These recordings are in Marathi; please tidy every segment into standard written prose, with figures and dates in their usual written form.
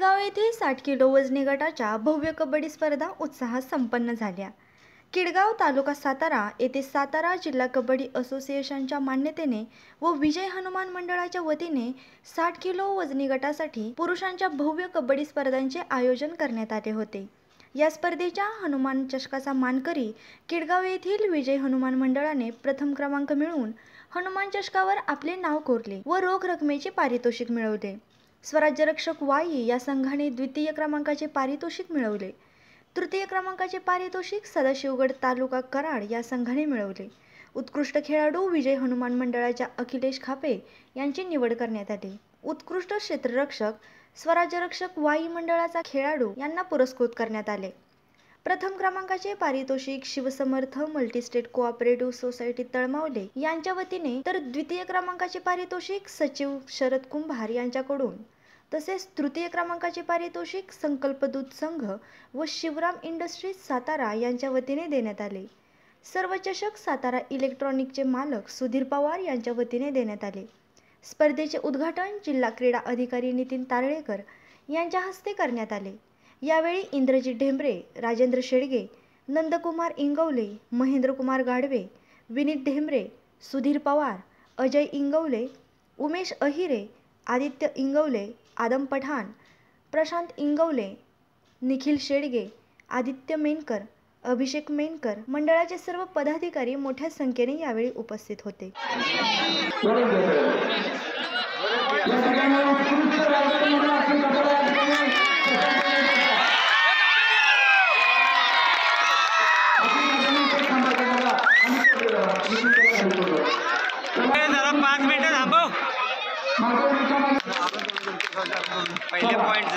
किडगाव येथे 60 किलो वजनी गटाच्या भव्य कबड्डी स्पर्धा उत्साहात संपन्न झाल्या। किडगाव तालुका सातारा येथे सातारा जिल्हा कबड्डी असोसिएशनच्या मान्यतेने व विजय हनुमान मंडळाच्या वतीने 60 किलो वजनी गटासाठी पुरुषांच्या भव्य कबड्डी स्पर्धांचे आयोजन करण्यात आले होते। या स्पर्धेच्या हनुमान चषकाचा मानकरी किडगाव येथील विजय हनुमान मंडळाने प्रथम क्रमांक मिळवून हनुमान चषकावर आपले नाव कोरले व रोख रकमेचे पारितोषिक मिळवले। स्वराज्य रक्षक वाई या संघाने द्वितीय क्रमांकाचे पारितोषिक मिळवले। तृतीय क्रमांकाचे पारितोषिक सदाशिवगड तालुका कराड या संघाने मिळवले। उत्कृष्ट खेळाडू विजय हनुमान मंडळाच्या अखिलेश खापे यांची निवड करण्यात आली। उत्कृष्ट क्षेत्ररक्षक स्वराज्य रक्षक वाई मंडळाचा खेळाडू यांना पुरस्कृत करण्यात आले। प्रथम क्रमांकाचे पारितोषिक Shivsamarth multi-state cooperative society Talmavale यांच्या वतीने तर द्वितीय क्रमांकाचे पारितोषिक सचिव शरद कुंभार यांच्याकडून तसेच तृतीय क्रमांकाचे पारितोषिक संकल्पदूत संघ व शिवराम इंडस्ट्रीज सातारा यांच्या वतीने देण्यात आले। सर्व चषक सातारा इलेक्ट्रॉनिकचे मालक सुधीर पवार यांच्या वतीने देण्यात आले। स्पर्धेचे उद्घाटन जिल्हा क्रीडा अधिकारी नितीन तारळेकर यांच्या हस्ते करण्यात आले। यावेळी इंद्रजित ढेंबरे, राजेंद्र शेडगे, नंदकुमार इंगवले, महेंद्रकुमार गाडवे, विनीत ढेंबरे, सुधीर पवार, अजय इंगवले, उमेश अहिरे, आदित्य इंगवले, आदम पठाण, प्रशांत इंगवले, निखिल शेडगे, आदित्य मेनकर, अभिषेक मेनकर मंडळाचे सर्व पदाधिकारी मोठ्या संख्येने यावेळी उपस्थित होते। पहिले पॉइंट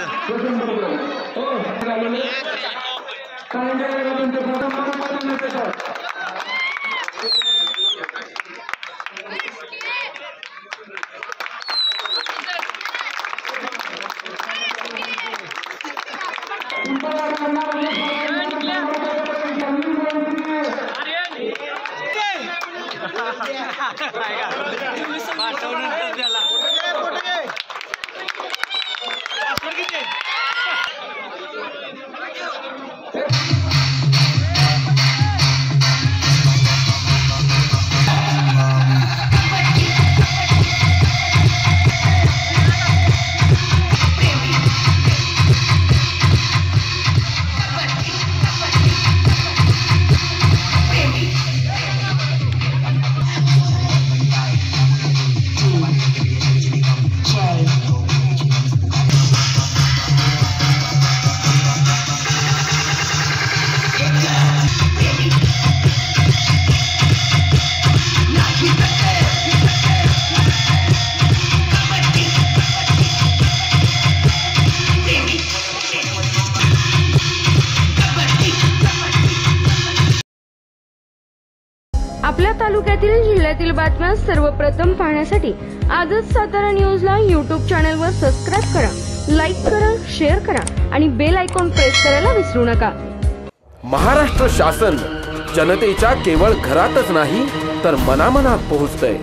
आपल्या तालुक्यातील जिल्ह्यातील बातम्या सर्वप्रथम पाहण्यासाठी आजच सातारा न्यूजला YouTube चॅनलवर सबस्क्राइब करा, लाईक करा, शेअर करा आणि बेल आयकॉन प्रेस करायला विसरू नका। महाराष्ट्र शासन जनतेच्या केवळ घरातच नाही तर मनामनात पोहोचतंय।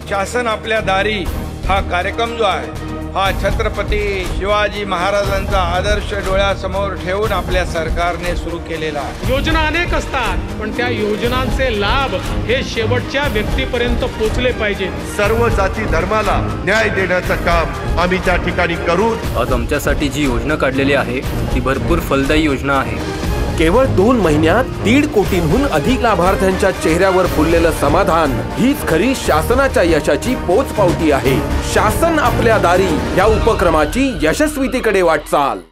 शासन आपल्या दारी हा कार्यक्रम जो आहे हा छत्रपती शिवाजी महाराजांचा आदर्श डोळ्यासमोर ठेवून आपल्या सरकारने सुरू केलेला आहे। योजना अनेक असतात पण त्या योजनांचे लाभ हे शेवटच्या व्यक्तीपर्यंत पोहोचले पाहिजे। सर्व जाती धर्माला न्याय देण्याचं काम आम्ही त्या ठिकाणी करू। आज आमच्यासाठी जी योजना काढलेली आहे ती भरपूर फलदायी योजना आहे। केवळ 2 महिन्यात 1.5 कोटींहून अधिक लाभार्थ्यांच्या चेहऱ्यावर फुललेलं समाधान हीच खरी शासनाच्या यशाची पोचपावती आहे। शासन आपल्या दारी या उपक्रमाची यशस्वीतेकडे वाटचाल।